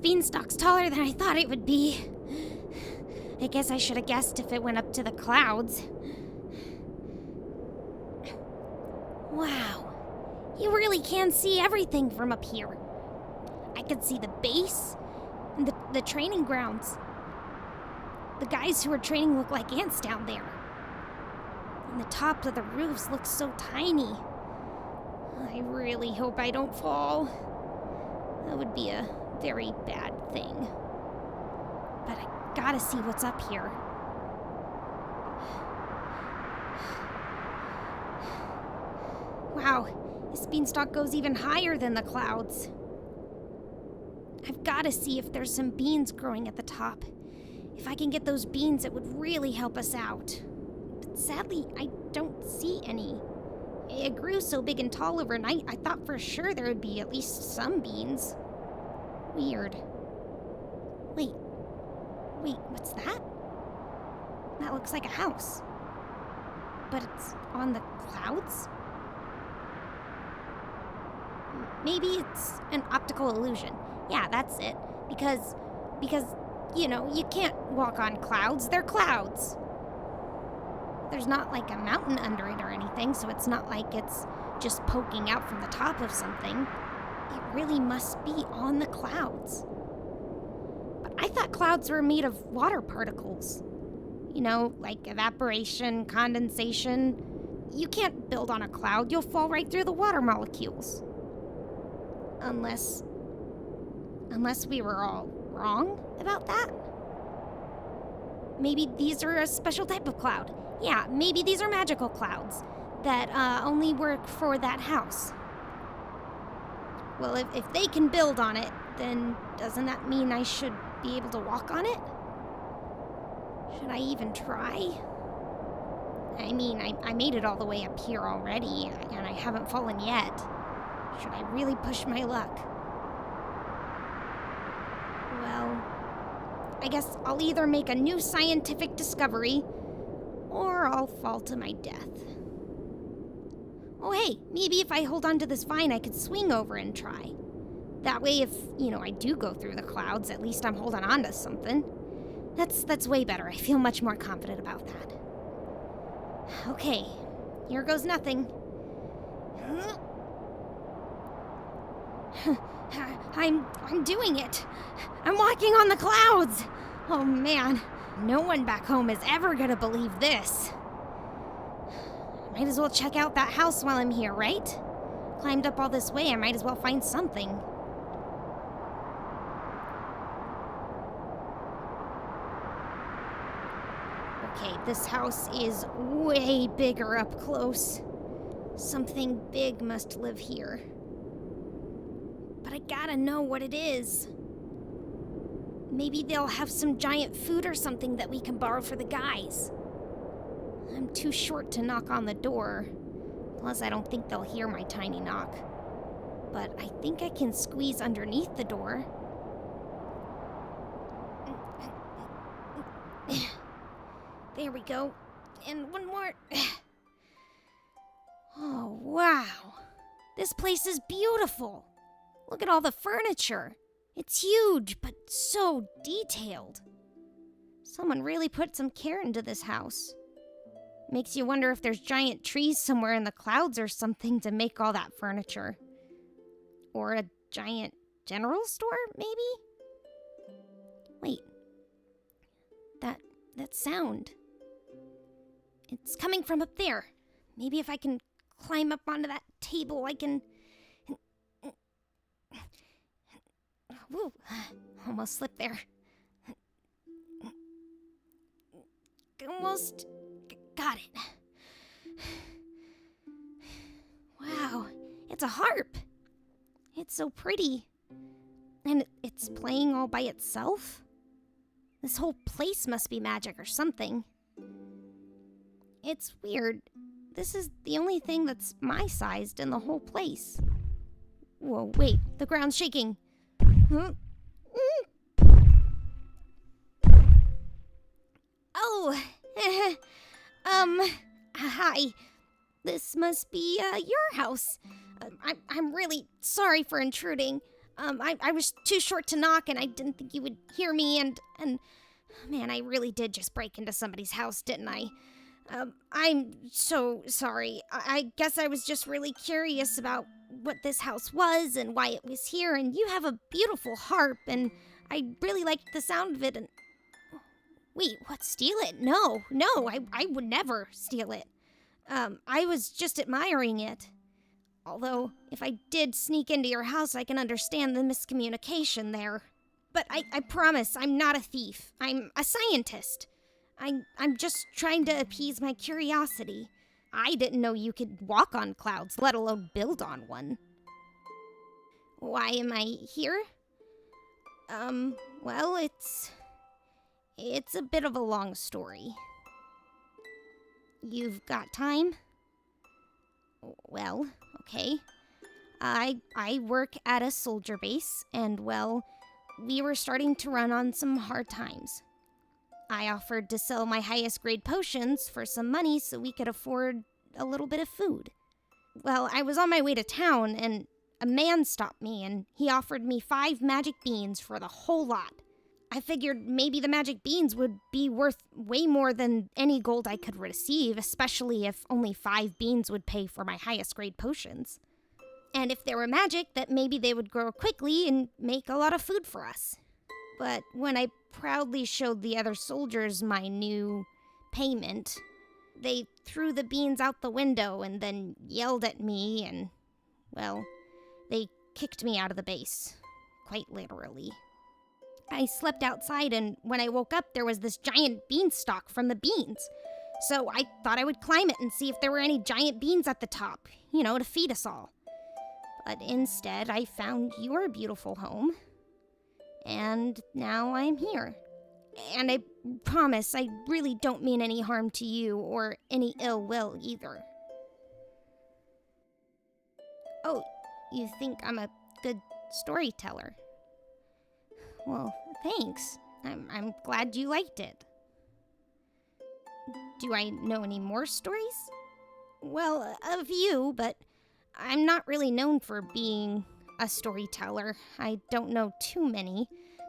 beanstalk's taller than I thought it would be. I guess I should have guessed if it went up to the clouds. Wow. You really can see everything from up here. I could see the base and the training grounds. The guys who are training look like ants down there. And the tops of the roofs look so tiny. I really hope I don't fall. That would be a very bad thing. But I gotta see what's up here. Wow, this beanstalk goes even higher than the clouds. I've gotta see if there's some beans growing at the top. If I can get those beans, it would really help us out. But sadly, I don't see any. It grew so big and tall overnight, I thought for sure there would be at least some beans. Weird. Wait, what's that? That looks like a house. But it's on the clouds? Maybe it's an optical illusion. Yeah, that's it. Because, you know, you can't walk on clouds. They're clouds. There's not like a mountain under it or anything, so it's not like it's just poking out from the top of something. It really must be on the clouds. But I thought clouds were made of water particles. You know, like evaporation, condensation. You can't build on a cloud. You'll fall right through the water molecules. Unless we were all wrong about that? Maybe these are a special type of cloud. Yeah, maybe these are magical clouds that only work for that house. Well, if they can build on it, then doesn't that mean I should be able to walk on it? Should I even try? I mean, I made it all the way up here already, and I haven't fallen yet. Should I really push my luck? Well, I guess I'll either make a new scientific discovery, or I'll fall to my death. Oh hey, maybe if I hold on to this vine I could swing over and try. That way if, I do go through the clouds, at least I'm holding on to something. That's way better. I feel much more confident about that. Okay, here goes nothing. I'm doing it. I'm walking on the clouds. Oh man, no one back home is ever gonna believe this. Might as well check out that house while I'm here, right? Climbed up all this way, I might as well find something. Okay, this house is way bigger up close. Something big must live here. But I gotta know what it is. Maybe they'll have some giant food or something that we can borrow for the guys. I'm too short to knock on the door. Plus, I don't think they'll hear my tiny knock. But I think I can squeeze underneath the door. There we go. And one more. Oh, wow. This place is beautiful. Look at all the furniture. It's huge, but so detailed. Someone really put some care into this house. Makes you wonder if there's giant trees somewhere in the clouds or something to make all that furniture. Or a giant general store, maybe? Wait. That sound. It's coming from up there. Maybe if I can climb up onto that table, I can... Woo, almost slipped there. Almost got it. Wow, it's a harp. It's so pretty. And it's playing all by itself? This whole place must be magic or something. It's weird. This is the only thing that's my sized in the whole place. Whoa, wait, the ground's shaking. Oh, hi. This must be, your house. I'm really sorry for intruding. I was too short to knock, and I didn't think you would hear me, and man, I really did just break into somebody's house, didn't I? I'm so sorry. I guess I was just really curious about what this house was and why it was here, and you have a beautiful harp, and I really liked the sound of it, and... Wait, what, steal it? No, I would never steal it. I was just admiring it. Although, if I did sneak into your house, I can understand the miscommunication there. But I promise, I'm not a thief. I'm a scientist. I'm just trying to appease my curiosity. I didn't know you could walk on clouds, let alone build on one. Why am I here? Well, it's a bit of a long story. You've got time? Well, okay. I work at a soldier base, and well, we were starting to run on some hard times. I offered to sell my highest grade potions for some money so we could afford a little bit of food. Well, I was on my way to town, and a man stopped me, and he offered me 5 magic beans for the whole lot. I figured maybe the magic beans would be worth way more than any gold I could receive, especially if only 5 beans would pay for my highest grade potions. And if they were magic, that maybe they would grow quickly and make a lot of food for us. But when I proudly showed the other soldiers my new payment, they threw the beans out the window and then yelled at me and, well, they kicked me out of the base. Quite literally. I slept outside, and when I woke up, there was this giant beanstalk from the beans. So I thought I would climb it and see if there were any giant beans at the top, to feed us all. But instead, I found your beautiful home. And now I'm here. And I promise I really don't mean any harm to you or any ill will either. Oh, you think I'm a good storyteller? Well, thanks. I'm glad you liked it. Do I know any more stories? Well, a few, but I'm not really known for being a storyteller. I don't know too many.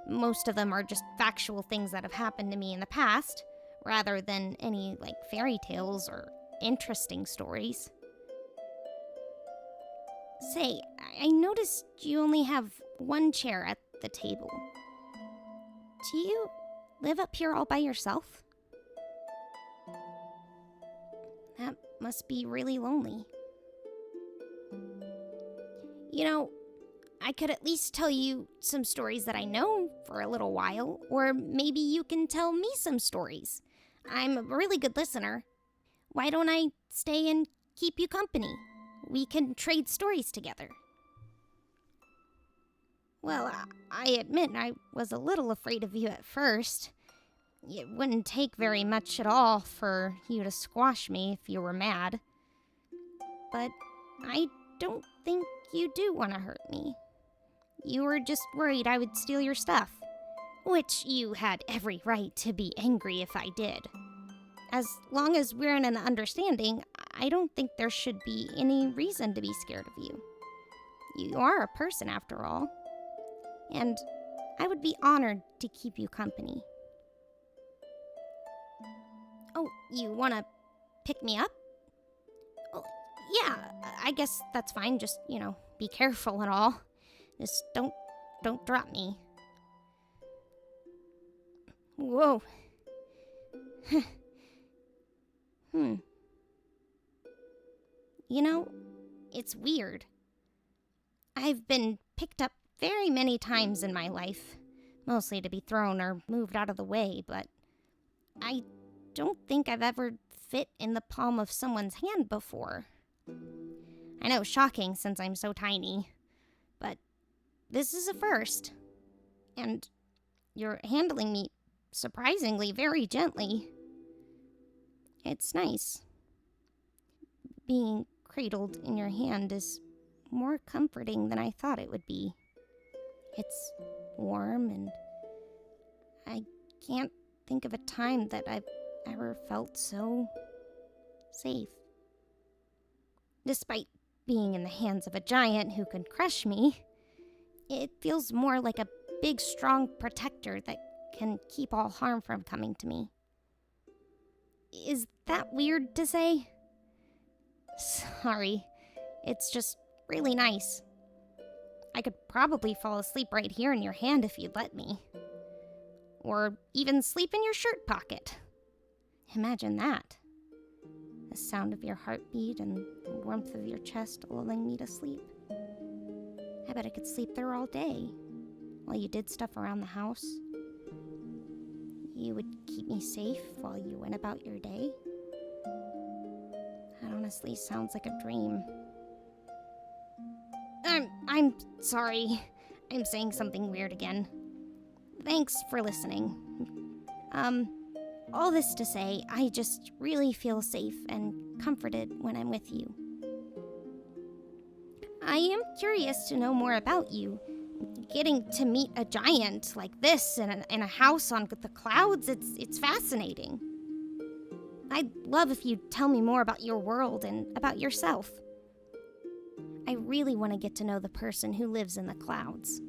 Most of them are just factual things that have happened to me in the past, rather than any, fairy tales or interesting stories. Say, I noticed you only have one chair at the table. Do you live up here all by yourself? That must be really lonely. I could at least tell you some stories that I know for a little while, or maybe you can tell me some stories. I'm a really good listener. Why don't I stay and keep you company? We can trade stories together. Well, I admit I was a little afraid of you at first. It wouldn't take very much at all for you to squash me if you were mad. But I don't think you do want to hurt me. You were just worried I would steal your stuff, which you had every right to be angry if I did. As long as we're in an understanding, I don't think there should be any reason to be scared of you. You are a person after all. And I would be honored to keep you company. Oh, you want to pick me up? Oh, yeah, I guess that's fine. Just, be careful and all. Just don't drop me. Whoa. It's weird. I've been picked up very many times in my life, mostly to be thrown or moved out of the way, but I don't think I've ever fit in the palm of someone's hand before. I know, shocking since I'm so tiny, but this is a first. And you're handling me surprisingly very gently. It's nice. Being cradled in your hand is more comforting than I thought it would be. It's warm, and I can't think of a time that I've ever felt so safe. Despite being in the hands of a giant who could crush me, It feels more like a big, strong protector that can keep all harm from coming to me. Is that weird to say? Sorry. It's just really nice. I could probably fall asleep right here in your hand if you'd let me. Or even sleep in your shirt pocket. Imagine that. The sound of your heartbeat and the warmth of your chest lulling me to sleep. I bet I could sleep there all day while you did stuff around the house. You would keep me safe while you went about your day. That honestly sounds like a dream. I'm sorry. I'm saying something weird again. Thanks for listening. All this to say, I just really feel safe and comforted when I'm with you. I am curious to know more about you. Getting to meet a giant like this in a house on the clouds, it's fascinating. I'd love if you'd tell me more about your world and about yourself. I really want to get to know the person who lives in the clouds.